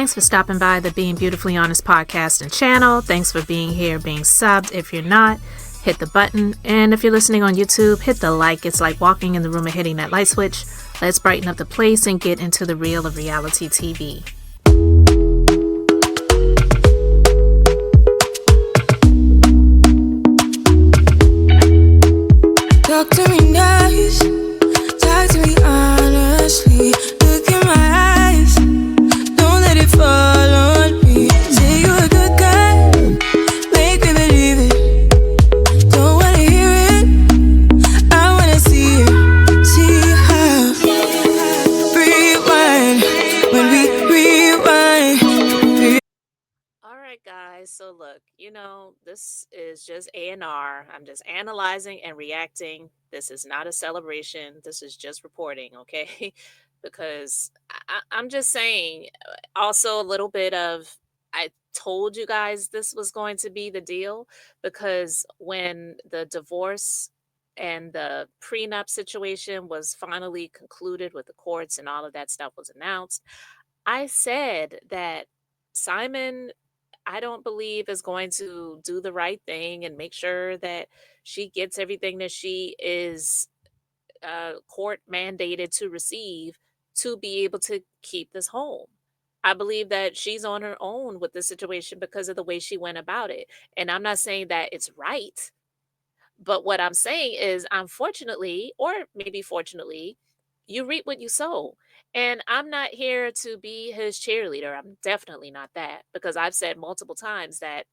Thanks for stopping by the Being Beautifully Honest podcast and channel. Thanks for being here, being subbed. If you're not, hit the button. And if you're listening on YouTube, hit the like. It's like walking in the room and hitting that light switch. Let's brighten up the place and get into the real of reality TV. Talk to me nice, talk to me honestly. Look in my eyes, don't let it fall on me. Say you're a good guy, make me believe it. Don't wanna hear it, I wanna see it. See how rewind when we rewind. Alright guys, so look, this is just A&R. I'm just analyzing and reacting. This is not a celebration. This is just reporting, okay? Because I'm just saying, also a little bit of, I told you guys this was going to be the deal, because when the divorce and the prenup situation was finally concluded with the courts and all of that stuff was announced, I said that Simon, I don't believe, is going to do the right thing and make sure that she gets everything that she is court mandated to receive to be able to keep this home. I believe that she's on her own with the situation because of the way she went about it. And I'm not saying that it's right, but what I'm saying is, unfortunately, or maybe fortunately, you reap what you sow. And I'm not here to be his cheerleader. I'm definitely not that, because I've said multiple times that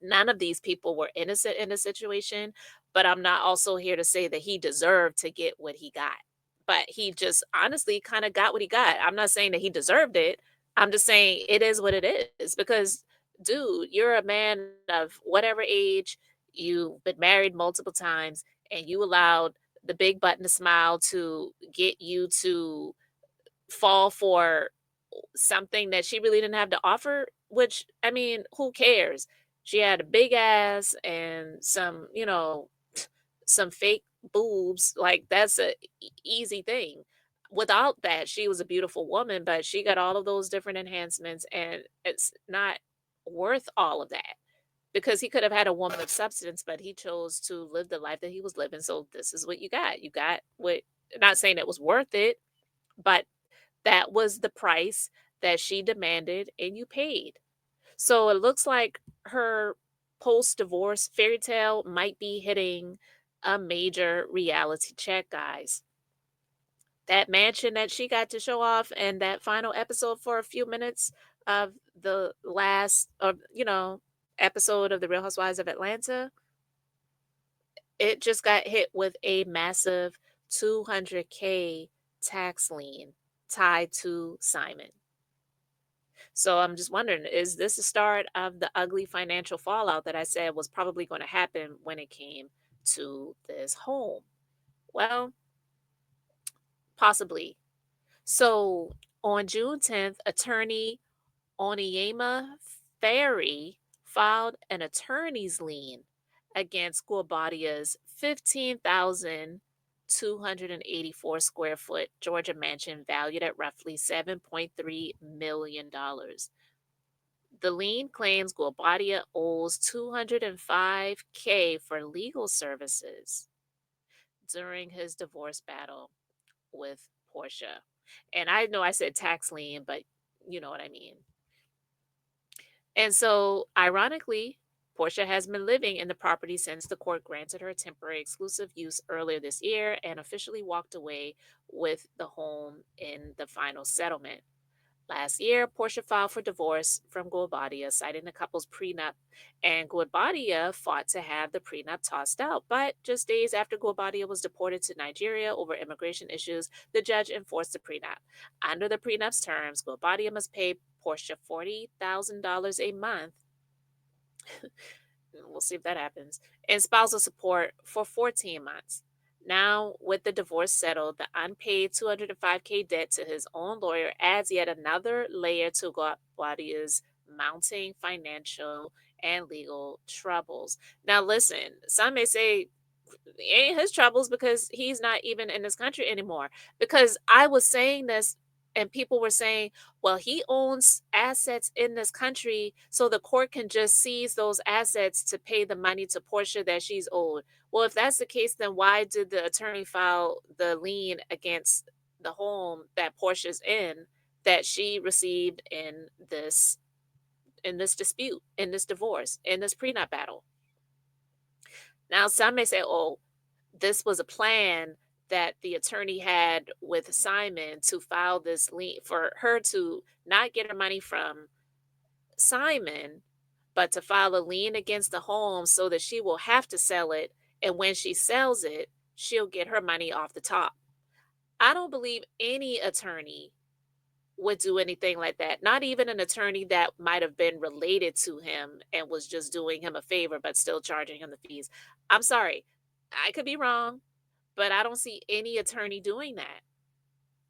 none of these people were innocent in the situation, but I'm not also here to say that he deserved to get what he got. But he just honestly kind of got what he got. I'm not saying that he deserved it. I'm just saying it is what it is, because, dude, you're a man of whatever age, you've been married multiple times, and you allowed the big button to smile to get you to fall for something that she really didn't have to offer, which, I mean, who cares? She had a big ass and some, some fake boobs. Like, that's a easy thing. Without that, she was a beautiful woman, but she got all of those different enhancements, and it's not worth all of that, because he could have had a woman of substance, but he chose to live the life that he was living. So this is what you got. You got what, not saying it was worth it, but that was the price that she demanded and you paid. So it looks like her post divorce fairy tale might be hitting a major reality check, guys. That mansion that she got to show off in that final episode for a few minutes of the last, episode of The Real Housewives of Atlanta, it just got hit with a massive 200K tax lien tied to Simon. So I'm just wondering, is this the start of the ugly financial fallout that I said was probably going to happen when it came to this home? Well, possibly. So on June 10th, attorney Onyema Ferry filed an attorney's lien against Guobadia's 15,284 square foot Georgia mansion valued at roughly $7.3 million. The lien claims Guobadia owes $205K for legal services during his divorce battle with Porsha. And I know I said tax lien, but you know what I mean. And so, ironically, Porsha has been living in the property since the court granted her temporary exclusive use earlier this year and officially walked away with the home in the final settlement. Last year, Porsha filed for divorce from Guobadia, citing the couple's prenup, and Guobadia fought to have the prenup tossed out. But just days after Guobadia was deported to Nigeria over immigration issues, the judge enforced the prenup. Under the prenup's terms, Guobadia must pay Porsha $40,000 a month. We'll see if that happens. And spousal support for 14 months. Now, with the divorce settled, the unpaid $205K debt to his own lawyer adds yet another layer to Guabadia's mounting financial and legal troubles. Now, listen, some may say it ain't his troubles because he's not even in this country anymore. Because I was saying this And people were saying, well, he owns assets in this country, so the court can just seize those assets to pay the money to Portia that she's owed. Well, if that's the case, then why did the attorney file the lien against the home that Portia's in that she received in this dispute, in this divorce, in this prenup battle? Now, some may say, oh, this was a plan that the attorney had with Simon to file this lien for her to not get her money from Simon, but to file a lien against the home so that she will have to sell it. And when she sells it, she'll get her money off the top. I don't believe any attorney would do anything like that. Not even an attorney that might have been related to him and was just doing him a favor, but still charging him the fees. I'm sorry. I could be wrong, but I don't see any attorney doing that.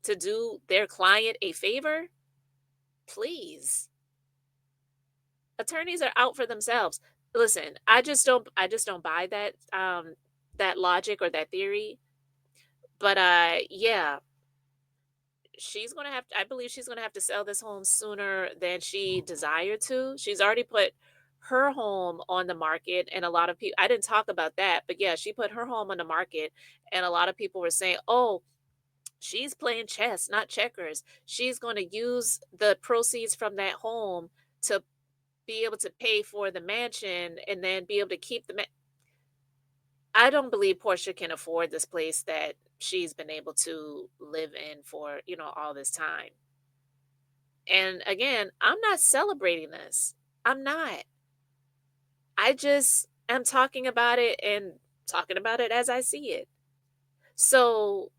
To do their client a favor? Please. Attorneys are out for themselves. Listen, I just don't buy that that logic or that theory. But yeah, she's going to have to, I believe she's going to have to sell this home sooner than she desired to. She's already put her home on the market, and a lot of people, I didn't talk about that, but yeah, she put her home on the market, and a lot of people were saying, "Oh, she's playing chess, not checkers. She's going to use the proceeds from that home to be able to pay for the mansion and then be able to keep I don't believe Portia can afford this place that she's been able to live in for, all this time. And again, I'm not celebrating this. I'm not. I just am talking about it and talking about it as I see it. So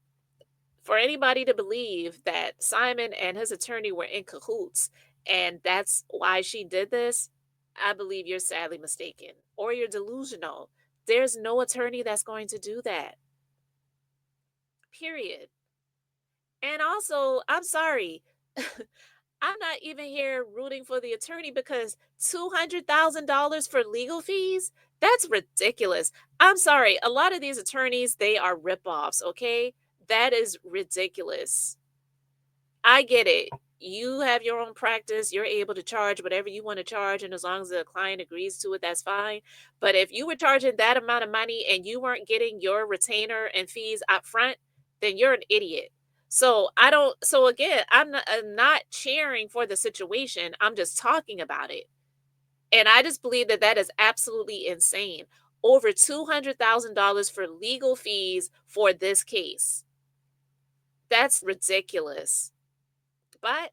for anybody to believe that Simon and his attorney were in cahoots and that's why she did this, I believe you're sadly mistaken or you're delusional. There's no attorney that's going to do that. Period. And also, I'm sorry. I'm not even here rooting for the attorney because $200,000 for legal fees? That's ridiculous. I'm sorry. A lot of these attorneys, they are ripoffs, okay? That is ridiculous. I get it. You have your own practice. You're able to charge whatever you want to charge. And as long as the client agrees to it, that's fine. But if you were charging that amount of money and you weren't getting your retainer and fees up front, then you're an idiot. So I don't, so again, I'm not cheering for the situation. I'm just talking about it. And I just believe that that is absolutely insane. Over $200,000 for legal fees for this case. That's ridiculous. But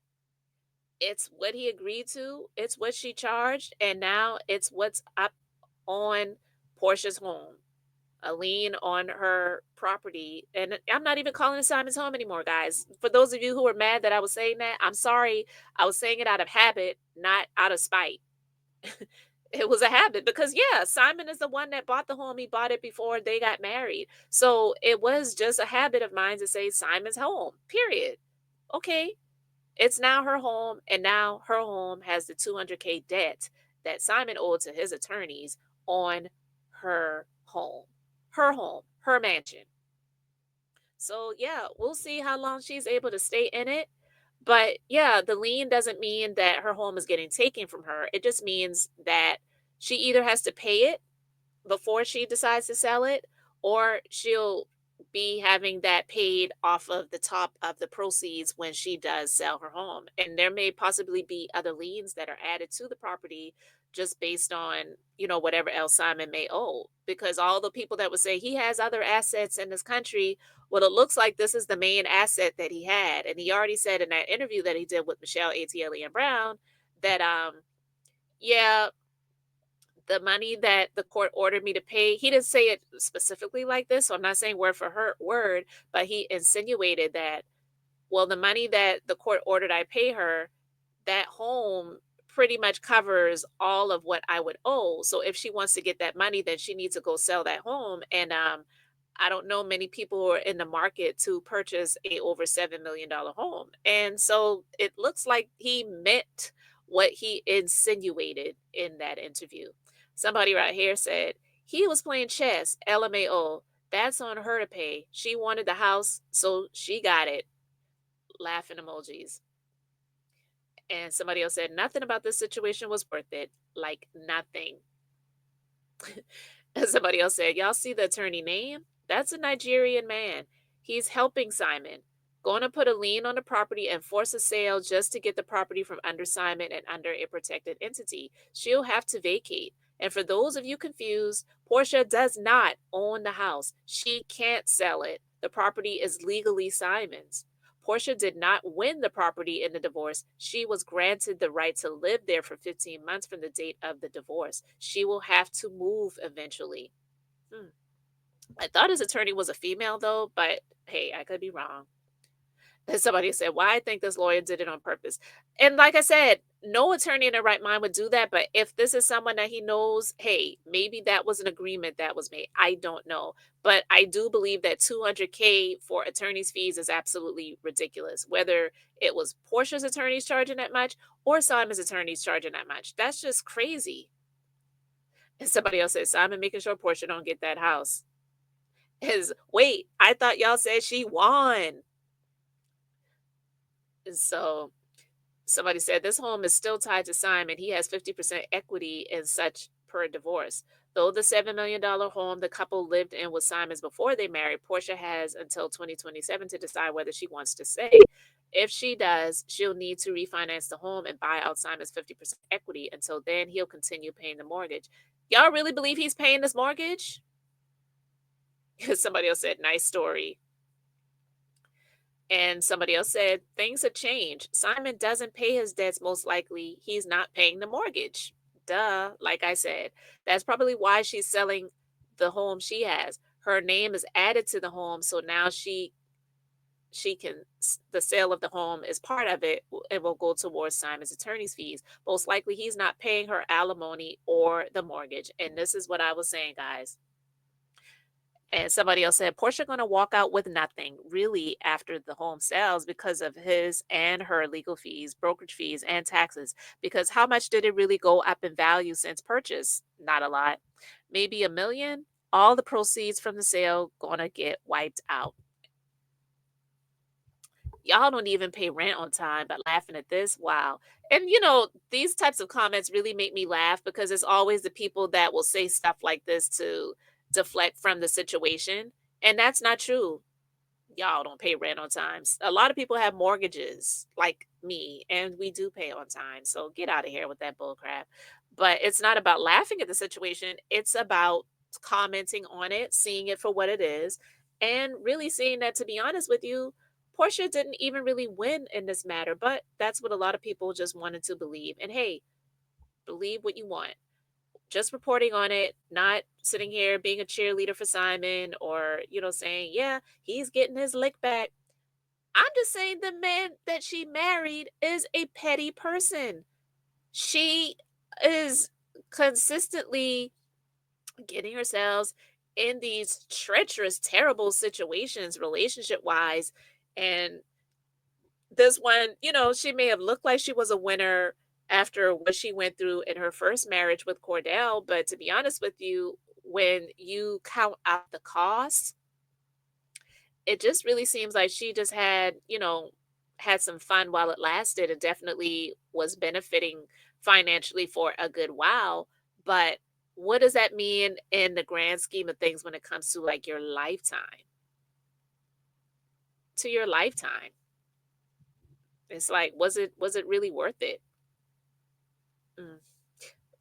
it's what he agreed to, it's what she charged, and now it's what's up on Portia's home. A lien on her property. And I'm not even calling it Simon's home anymore, guys. For those of you who were mad that I was saying that, I'm sorry. I was saying it out of habit, not out of spite. It was a habit because, yeah, Simon is the one that bought the home. He bought it before they got married. So it was just a habit of mine to say Simon's home, period. Okay, it's now her home, and now her home has the 200K debt that Simon owed to his attorneys on her home. Her home, her mansion. So, yeah, we'll see how long she's able to stay in it. But yeah, the lien doesn't mean that her home is getting taken from her. It just means that she either has to pay it before she decides to sell it, or she'll be having that paid off of the top of the proceeds when she does sell her home. And there may possibly be other liens that are added to the property just based on, whatever else Simon may owe. Because all the people that would say he has other assets in this country, well, it looks like this is the main asset that he had. And he already said in that interview that he did with Michelle ATL and Brown that yeah, the money that the court ordered me to pay, he didn't say it specifically like this, so I'm not saying word for her word, but he insinuated that, well, the money that the court ordered I pay her, that home pretty much covers all of what I would owe. So if she wants to get that money, then she needs to go sell that home. And I don't know many people who are in the market to purchase a over $7 million home. And so it looks like he meant what he insinuated in that interview. Somebody right here said he was playing chess. LMAO. That's on her to pay. She wanted the house, so she got it. laughing emojis. And somebody else said, nothing about this situation was worth it. Like nothing. And somebody else said, y'all see the attorney name? That's a Nigerian man. He's helping Simon. Going to put a lien on the property and force a sale just to get the property from under Simon and under a protected entity. She'll have to vacate. And for those of you confused, Portia does not own the house. She can't sell it. The property is legally Simon's. Portia did not win the property in the divorce. She was granted the right to live there for 15 months from the date of the divorce. She will have to move eventually. Hmm. I thought his attorney was a female, though, but hey, I could be wrong. And somebody said, why I think this lawyer did it on purpose. And like I said, no attorney in their right mind would do that. But if this is someone that he knows, hey, maybe that was an agreement that was made. I don't know. But I do believe that 200K for attorney's fees is absolutely ridiculous. Whether it was Portia's attorneys charging that much or Simon's attorneys charging that much. That's just crazy. And somebody else said, Simon making sure Portia don't get that house. Wait, I thought y'all said she won. And so somebody said this home is still tied to Simon. He has 50% equity in such per divorce. Though the $7 million home the couple lived in was Simon's before they married, Portia has until 2027 to decide whether she wants to stay. If she does, she'll need to refinance the home and buy out Simon's 50% equity. Until then, he'll continue paying the mortgage. Y'all really believe he's paying this mortgage? Somebody else said, nice story. And somebody else said, things have changed. Simon doesn't pay his debts, most likely. He's not paying the mortgage. Duh. Like I said, that's probably why she's selling the home she has. Her name is added to the home, so now she can, the sale of the home is part of it and will go towards Simon's attorney's fees. Most likely he's not paying her alimony or the mortgage. And this is what I was saying, guys. And somebody else said, Portia going to walk out with nothing really after the home sells because of his and her legal fees, brokerage fees, and taxes. Because how much did it really go up in value since purchase? Not a lot. Maybe $1 million. All the proceeds from the sale going to get wiped out. Y'all don't even pay rent on time, but laughing at this, wow. And these types of comments really make me laugh because it's always the people that will say stuff like this to deflect from the situation. And that's not true. Y'all don't pay rent on time. A lot of people have mortgages like me, and we do pay on time. So get out of here with that bull crap. But it's not about laughing at the situation. It's about commenting on it, seeing it for what it is, and really seeing that, to be honest with you, Portia didn't even really win in this matter, but that's what a lot of people just wanted to believe. And hey, believe what you want. Just reporting on it, not sitting here being a cheerleader for Simon or, saying, yeah, he's getting his lick back. I'm just saying the man that she married is a petty person. She is consistently getting herself in these treacherous, terrible situations, relationship wise. And this one, she may have looked like she was a winner after what she went through in her first marriage with Cordell. But to be honest with you, when you count out the cost, it just really seems like she just had some fun while it lasted and definitely was benefiting financially for a good while. But what does that mean in the grand scheme of things when it comes to like your lifetime? To your lifetime. It's like, was it really worth it? Mm.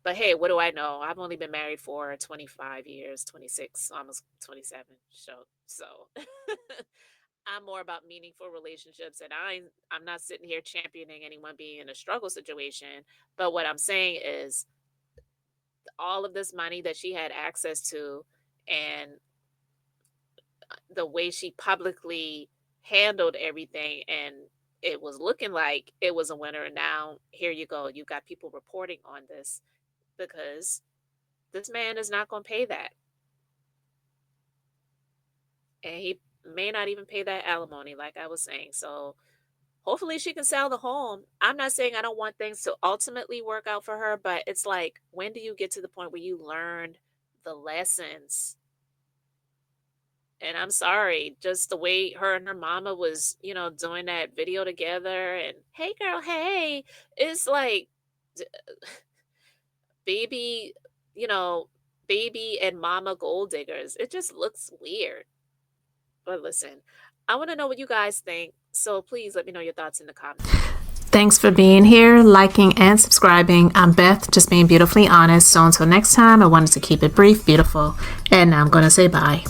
But hey, what do I know? I've only been married for 25 years, 26, almost 27. So I'm more about meaningful relationships, and I'm not sitting here championing anyone being in a struggle situation. But what I'm saying is all of this money that she had access to and the way she publicly handled everything, and it was looking like it was a winner. And now here you go. You got people reporting on this because this man is not going to pay that. And he may not even pay that alimony, like I was saying. So hopefully she can sell the home. I'm not saying I don't want things to ultimately work out for her, but it's like, when do you get to the point where you learned the lessons? And I'm sorry, just the way her and her mama was, doing that video together and hey girl, hey, it's like d- baby, you know, baby and mama gold diggers. It just looks weird. But listen, I want to know what you guys think. So please let me know your thoughts in the comments. Thanks for being here, liking, and subscribing. I'm Beth, just being beautifully honest. So until next time, I wanted to keep it brief, beautiful, and now I'm going to say bye.